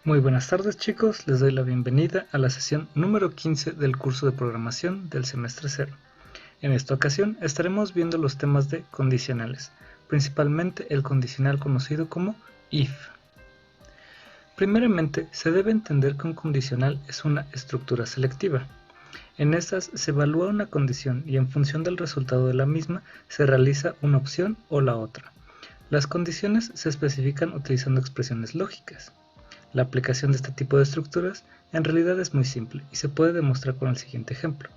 Muy buenas tardes chicos, les doy la bienvenida a la sesión número 15 del curso de programación del semestre 0. En esta ocasión estaremos viendo los temas de condicionales, principalmente el condicional conocido como if. Primeramente, se debe entender que un condicional es una estructura selectiva. En estas se evalúa una condición y en función del resultado de la misma se realiza una opción o la otra. Las condiciones se especifican utilizando expresiones lógicas. La aplicación de este tipo de estructuras en realidad es muy simple y se puede demostrar con el siguiente ejemplo.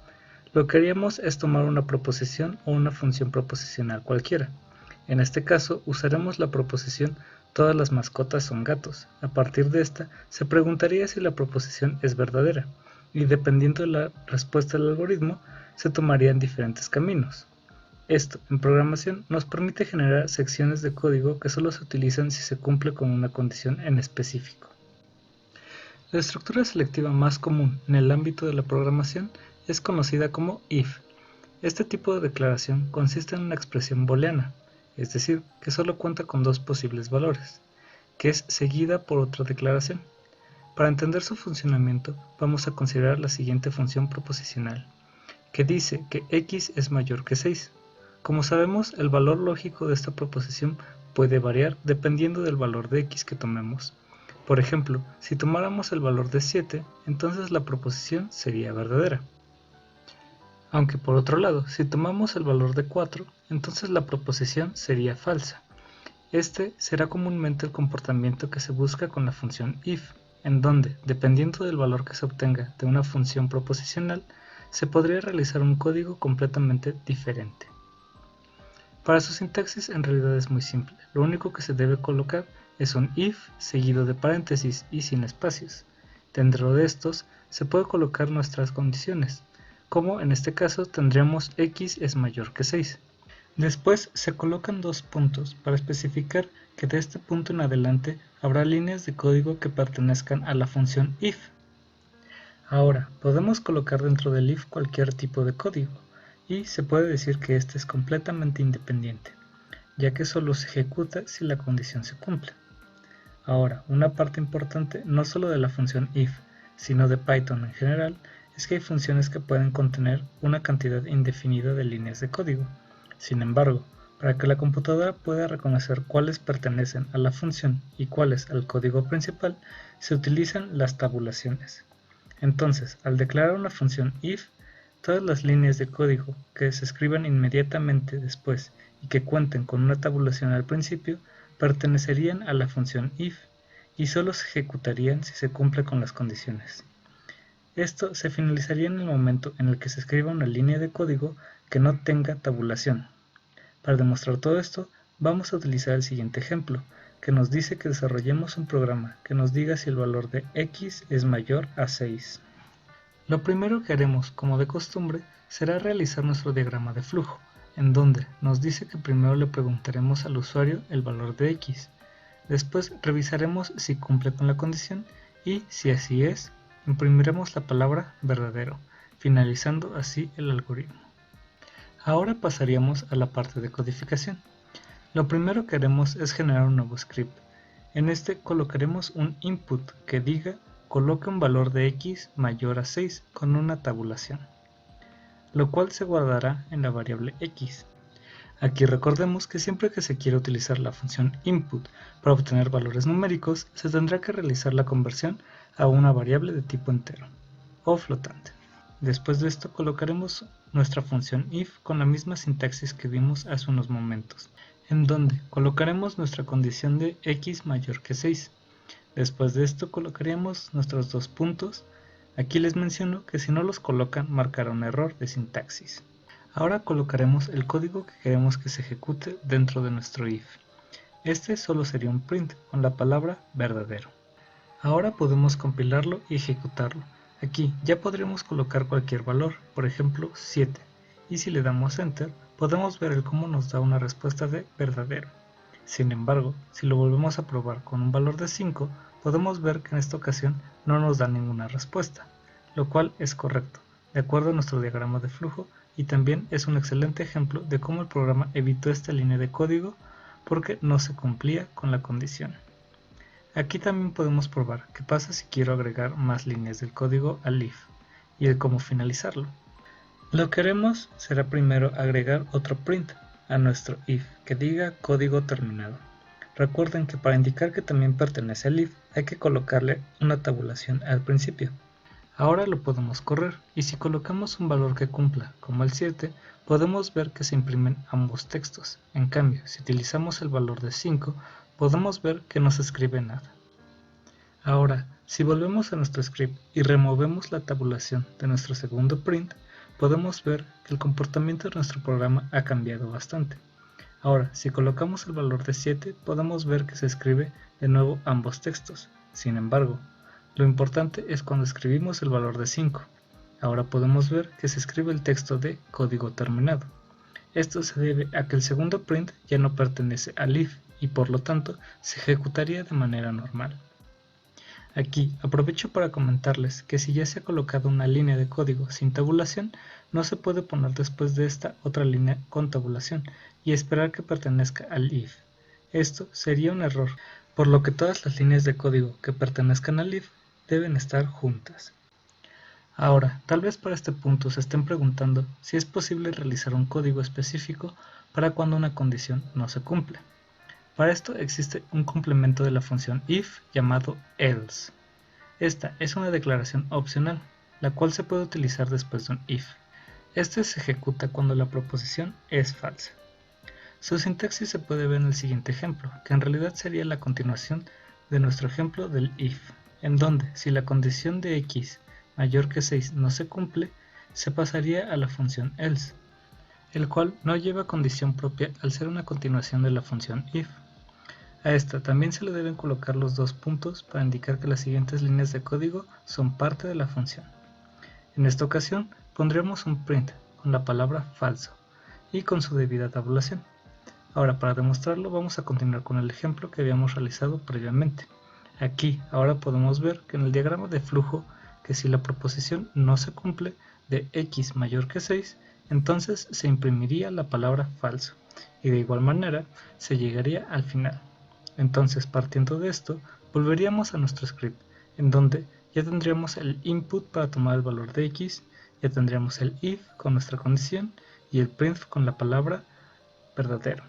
Lo que haríamos es tomar una proposición o una función proposicional cualquiera. En este caso usaremos la proposición todas las mascotas son gatos. A partir de esta se preguntaría si la proposición es verdadera y dependiendo de la respuesta del algoritmo se tomarían diferentes caminos. Esto, en programación, nos permite generar secciones de código que solo se utilizan si se cumple con una condición en específico. La estructura selectiva más común en el ámbito de la programación es conocida como if. Este tipo de declaración consiste en una expresión booleana, es decir, que solo cuenta con dos posibles valores, que es seguida por otra declaración. Para entender su funcionamiento, vamos a considerar la siguiente función proposicional, que dice que x es mayor que 6. Como sabemos, el valor lógico de esta proposición puede variar dependiendo del valor de x que tomemos. Por ejemplo, si tomáramos el valor de 7, entonces la proposición sería verdadera. Aunque por otro lado, si tomamos el valor de 4, entonces la proposición sería falsa. Este será comúnmente el comportamiento que se busca con la función if, en donde, dependiendo del valor que se obtenga de una función proposicional, se podría realizar un código completamente diferente. Para su sintaxis en realidad es muy simple, lo único que se debe colocar es un if seguido de paréntesis y sin espacios. Dentro de estos se puede colocar nuestras condiciones, como en este caso tendríamos x es mayor que 6. Después se colocan dos puntos para especificar que de este punto en adelante habrá líneas de código que pertenezcan a la función if. Ahora, podemos colocar dentro del if cualquier tipo de código, y se puede decir que este es completamente independiente, ya que solo se ejecuta si la condición se cumple. Ahora, una parte importante no solo de la función if, sino de Python en general, es que hay funciones que pueden contener una cantidad indefinida de líneas de código. Sin embargo, para que la computadora pueda reconocer cuáles pertenecen a la función y cuáles al código principal, se utilizan las tabulaciones. Entonces, al declarar una función if, todas las líneas de código que se escriban inmediatamente después y que cuenten con una tabulación al principio, pertenecerían a la función if y solo se ejecutarían si se cumple con las condiciones. Esto se finalizaría en el momento en el que se escriba una línea de código que no tenga tabulación. Para demostrar todo esto, vamos a utilizar el siguiente ejemplo, que nos dice que desarrollemos un programa que nos diga si el valor de x es mayor a 6. Lo primero que haremos, como de costumbre, será realizar nuestro diagrama de flujo, en donde nos dice que primero le preguntaremos al usuario el valor de x. Después revisaremos si cumple con la condición y, si así es, imprimiremos la palabra verdadero, finalizando así el algoritmo. Ahora pasaríamos a la parte de codificación. Lo primero que haremos es generar un nuevo script. En este colocaremos un input que diga coloque un valor de x mayor a 6 con una tabulación, lo cual se guardará en la variable x. Aquí recordemos que siempre que se quiera utilizar la función input para obtener valores numéricos, se tendrá que realizar la conversión a una variable de tipo entero o flotante. Después de esto colocaremos nuestra función if con la misma sintaxis que vimos hace unos momentos, en donde colocaremos nuestra condición de x mayor que 6. Después de esto colocaríamos nuestros dos puntos. Aquí les menciono que si no los colocan marcará un error de sintaxis. Ahora colocaremos el código que queremos que se ejecute dentro de nuestro if. Este solo sería un print con la palabra verdadero. Ahora podemos compilarlo y ejecutarlo. Aquí ya podremos colocar cualquier valor, por ejemplo 7, y si le damos enter podemos ver el cómo nos da una respuesta de verdadero. Sin embargo, si lo volvemos a probar con un valor de 5, podemos ver que en esta ocasión no nos da ninguna respuesta, lo cual es correcto, de acuerdo a nuestro diagrama de flujo, y también es un excelente ejemplo de cómo el programa evitó esta línea de código porque no se cumplía con la condición. Aquí también podemos probar qué pasa si quiero agregar más líneas del código al if y el cómo finalizarlo. Lo que haremos será primero agregar otro print a nuestro if que diga código terminado. Recuerden que para indicar que también pertenece al if hay que colocarle una tabulación al principio. Ahora lo podemos correr y si colocamos un valor que cumpla, como el 7, podemos ver que se imprimen ambos textos. En cambio, si utilizamos el valor de 5, podemos ver que no se escribe nada. Ahora, si volvemos a nuestro script y removemos la tabulación de nuestro segundo print, podemos ver que el comportamiento de nuestro programa ha cambiado bastante. Ahora, si colocamos el valor de 7, podemos ver que se escribe de nuevo ambos textos. Sin embargo, lo importante es cuando escribimos el valor de 5. Ahora podemos ver que se escribe el texto de código terminado. Esto se debe a que el segundo print ya no pertenece al if y por lo tanto se ejecutaría de manera normal. Aquí aprovecho para comentarles que si ya se ha colocado una línea de código sin tabulación, no se puede poner después de esta otra línea con tabulación y esperar que pertenezca al if. Esto sería un error, por lo que todas las líneas de código que pertenezcan al if deben estar juntas. Ahora, tal vez para este punto se estén preguntando si es posible realizar un código específico para cuando una condición no se cumple. Para esto existe un complemento de la función if llamado else. Esta es una declaración opcional, la cual se puede utilizar después de un if. Este se ejecuta cuando la proposición es falsa. Su sintaxis se puede ver en el siguiente ejemplo, que en realidad sería la continuación de nuestro ejemplo del if, en donde si la condición de x mayor que 6 no se cumple, se pasaría a la función else, el cual no lleva condición propia al ser una continuación de la función if. A esta también se le deben colocar los dos puntos para indicar que las siguientes líneas de código son parte de la función. En esta ocasión pondremos un print con la palabra falso y con su debida tabulación. Ahora para demostrarlo vamos a continuar con el ejemplo que habíamos realizado previamente. Aquí ahora podemos ver que en el diagrama de flujo que si la proposición no se cumple de x mayor que 6, entonces se imprimiría la palabra falso y de igual manera se llegaría al final. Entonces partiendo de esto volveríamos a nuestro script en donde ya tendríamos el input para tomar el valor de x, ya tendríamos el if con nuestra condición y el print con la palabra verdadero.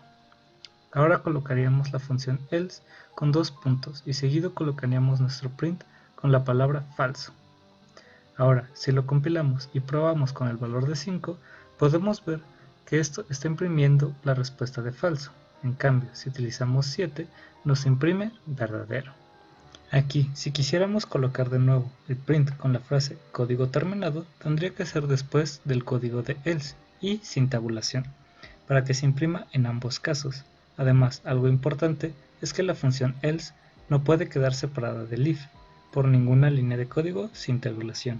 Ahora colocaríamos la función else con dos puntos y seguido colocaríamos nuestro print con la palabra falso. Ahora, si lo compilamos y probamos con el valor de 5, podemos ver que esto está imprimiendo la respuesta de falso. En cambio, si utilizamos 7, nos imprime verdadero. Aquí, si quisiéramos colocar de nuevo el print con la frase código terminado, tendría que ser después del código de else y sin tabulación, para que se imprima en ambos casos. Además, algo importante es que la función else no puede quedar separada del if por ninguna línea de código sin tabulación.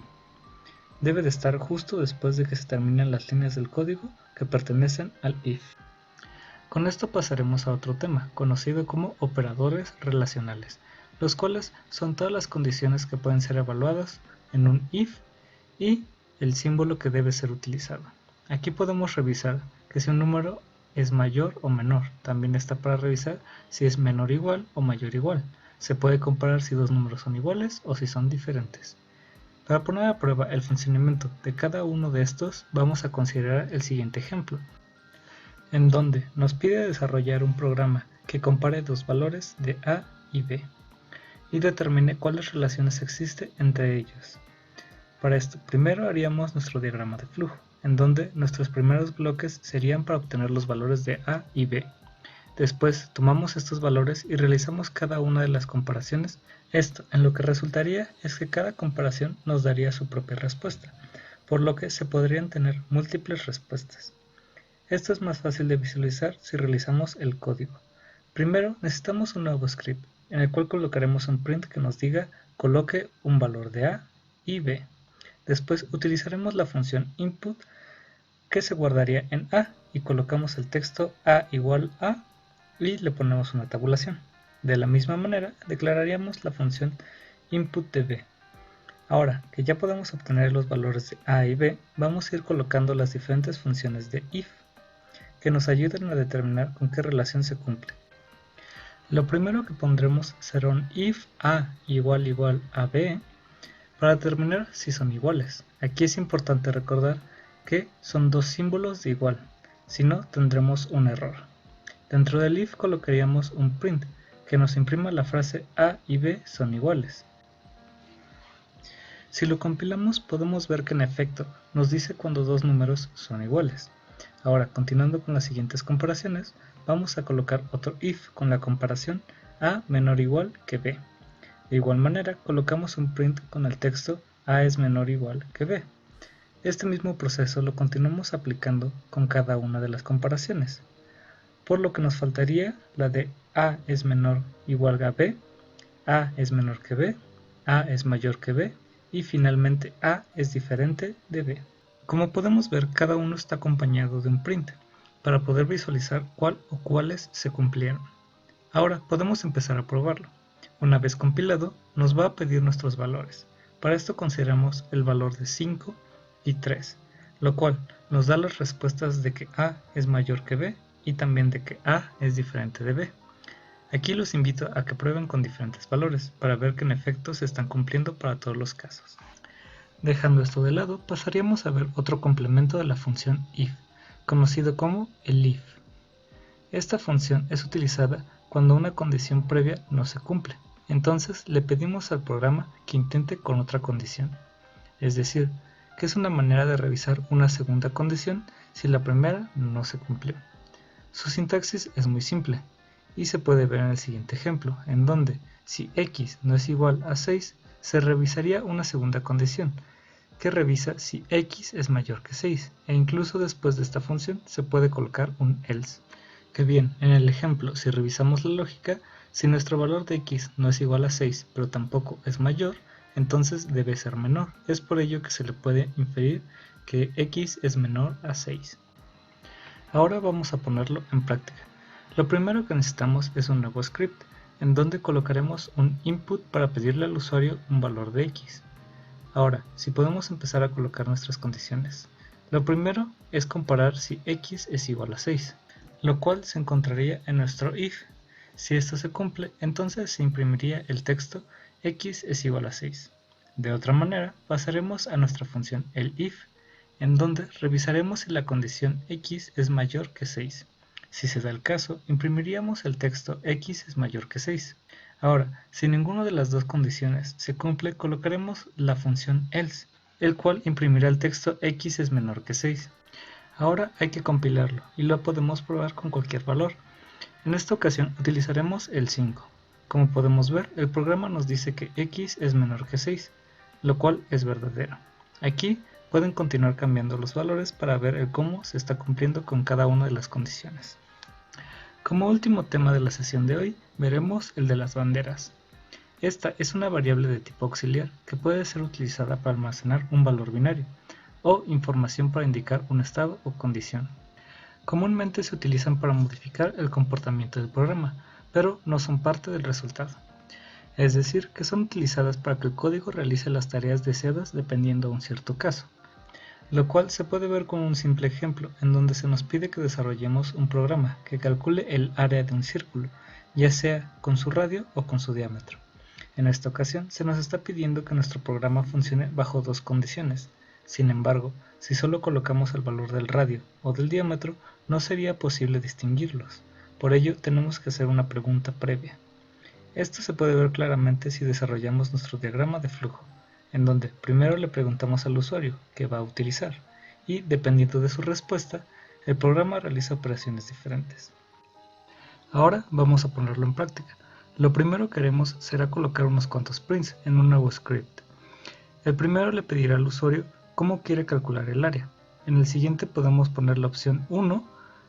Debe de estar justo después de que se terminen las líneas del código que pertenecen al if. Con esto pasaremos a otro tema, conocido como operadores relacionales, los cuales son todas las condiciones que pueden ser evaluadas en un if y el símbolo que debe ser utilizado. Aquí podemos revisar que si un número es mayor o menor, también está para revisar si es menor igual o mayor igual. Se puede comparar si dos números son iguales o si son diferentes. Para poner a prueba el funcionamiento de cada uno de estos, vamos a considerar el siguiente ejemplo, en donde nos pide desarrollar un programa que compare dos valores de A y B y determine cuáles relaciones existen entre ellos. Para esto, primero haríamos nuestro diagrama de flujo, en donde nuestros primeros bloques serían para obtener los valores de A y B. Después tomamos estos valores y realizamos cada una de las comparaciones. Esto en lo que resultaría es que cada comparación nos daría su propia respuesta, por lo que se podrían tener múltiples respuestas. Esto es más fácil de visualizar si realizamos el código. Primero necesitamos un nuevo script, en el cual colocaremos un print que nos diga coloque un valor de A y B. Después utilizaremos la función input que se guardaría en A y colocamos el texto A igual a y le ponemos una tabulación. De la misma manera declararíamos la función input de B. Ahora que ya podemos obtener los valores de A y B, vamos a ir colocando las diferentes funciones de if que nos ayudan a determinar con qué relación se cumple. Lo primero que pondremos será un if a igual a b para determinar si son iguales. Aquí es importante recordar que son dos símbolos de igual, si no tendremos un error. Dentro del if colocaríamos un print que nos imprima la frase a y b son iguales. Si lo compilamos podemos ver que en efecto nos dice cuando dos números son iguales. Ahora, continuando con las siguientes comparaciones, vamos a colocar otro if con la comparación a menor o igual que b. De igual manera, colocamos un print con el texto a es menor o igual que b. Este mismo proceso lo continuamos aplicando con cada una de las comparaciones, por lo que nos faltaría la de a es menor o igual a b, a es menor que b, a es mayor que b, y finalmente a es diferente de b. Como podemos ver, cada uno está acompañado de un print, para poder visualizar cuál o cuáles se cumplieron. Ahora podemos empezar a probarlo. Una vez compilado, nos va a pedir nuestros valores. Para esto consideramos el valor de 5 y 3, lo cual nos da las respuestas de que a es mayor que b y también de que a es diferente de b. Aquí los invito a que prueben con diferentes valores para ver que en efecto se están cumpliendo para todos los casos. Dejando esto de lado, pasaríamos a ver otro complemento de la función if, conocido como el if. Esta función es utilizada cuando una condición previa no se cumple, entonces le pedimos al programa que intente con otra condición. Es decir, que es una manera de revisar una segunda condición si la primera no se cumplió. Su sintaxis es muy simple, y se puede ver en el siguiente ejemplo, en donde si x no es igual a 6, se revisaría una segunda condición, que revisa si x es mayor que 6, e incluso después de esta función se puede colocar un else. Que bien, en el ejemplo, si revisamos la lógica, si nuestro valor de x no es igual a 6, pero tampoco es mayor, entonces debe ser menor. Es por ello que se le puede inferir que x es menor a 6. Ahora vamos a ponerlo en práctica. Lo primero que necesitamos es un nuevo script, en donde colocaremos un input para pedirle al usuario un valor de x. Ahora, si podemos empezar a colocar nuestras condiciones. Lo primero es comparar si x es igual a 6, lo cual se encontraría en nuestro if. Si esto se cumple, entonces se imprimiría el texto x es igual a 6. De otra manera, pasaremos a nuestra función el if, en donde revisaremos si la condición x es mayor que 6. Si se da el caso, imprimiríamos el texto x es mayor que 6. Ahora, si ninguna de las dos condiciones se cumple, colocaremos la función else, el cual imprimirá el texto x es menor que 6. Ahora hay que compilarlo y lo podemos probar con cualquier valor. En esta ocasión utilizaremos el 5. Como podemos ver, el programa nos dice que x es menor que 6, lo cual es verdadero. Aquí pueden continuar cambiando los valores para ver el cómo se está cumpliendo con cada una de las condiciones. Como último tema de la sesión de hoy, veremos el de las banderas. Esta es una variable de tipo auxiliar que puede ser utilizada para almacenar un valor binario o información para indicar un estado o condición. Comúnmente se utilizan para modificar el comportamiento del programa, pero no son parte del resultado. Es decir, que son utilizadas para que el código realice las tareas deseadas dependiendo de un cierto caso, lo cual se puede ver con un simple ejemplo en donde se nos pide que desarrollemos un programa que calcule el área de un círculo, ya sea con su radio o con su diámetro. En esta ocasión se nos está pidiendo que nuestro programa funcione bajo dos condiciones. Sin embargo, si solo colocamos el valor del radio o del diámetro, no sería posible distinguirlos. Por ello, tenemos que hacer una pregunta previa. Esto se puede ver claramente si desarrollamos nuestro diagrama de flujo, en donde primero le preguntamos al usuario qué va a utilizar, y dependiendo de su respuesta, el programa realiza operaciones diferentes. Ahora vamos a ponerlo en práctica. Lo primero que haremos será colocar unos cuantos prints en un nuevo script. El primero le pedirá al usuario cómo quiere calcular el área. En el siguiente podemos poner la opción 1,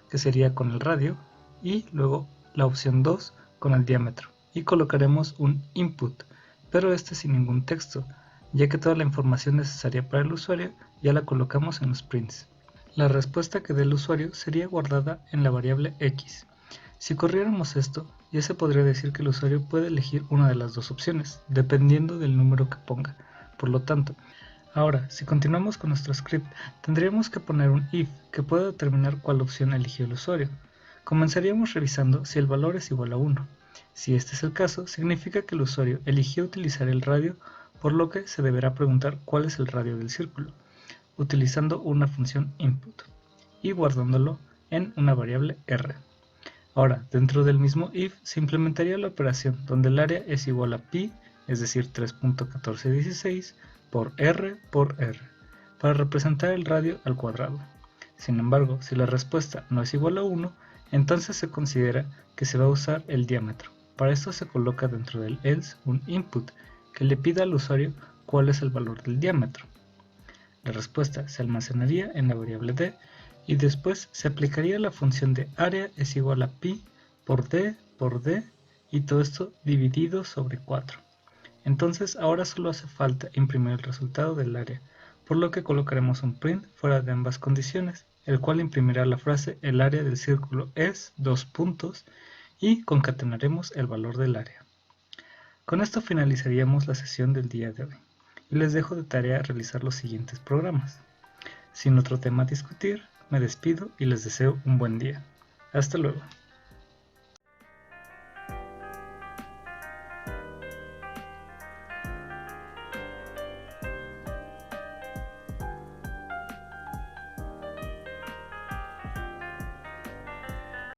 que sería con el radio, y luego la opción 2 con el diámetro. Y colocaremos un input, pero este sin ningún texto, ya que toda la información necesaria para el usuario ya la colocamos en los prints. La respuesta que dé el usuario sería guardada en la variable x. Si corriéramos esto, ya se podría decir que el usuario puede elegir una de las dos opciones, dependiendo del número que ponga. Por lo tanto, ahora, si continuamos con nuestro script, tendríamos que poner un if que pueda determinar cuál opción eligió el usuario. Comenzaríamos revisando si el valor es igual a 1. Si este es el caso, significa que el usuario eligió utilizar el radio, por lo que se deberá preguntar cuál es el radio del círculo, utilizando una función input y guardándolo en una variable r. Ahora, dentro del mismo if se implementaría la operación donde el área es igual a pi, es decir 3.1416, por r, para representar el radio al cuadrado. Sin embargo, si la respuesta no es igual a 1, entonces se considera que se va a usar el diámetro. Para esto se coloca dentro del else un input que le pida al usuario cuál es el valor del diámetro. La respuesta se almacenaría en la variable d y después se aplicaría la función de área es igual a pi por d y todo esto dividido sobre 4. Entonces ahora solo hace falta imprimir el resultado del área, por lo que colocaremos un print fuera de ambas condiciones, el cual imprimirá la frase el área del círculo es ... y concatenaremos el valor del área. Con esto finalizaríamos la sesión del día de hoy y les dejo de tarea realizar los siguientes programas. Sin otro tema a discutir, me despido y les deseo un buen día. Hasta luego.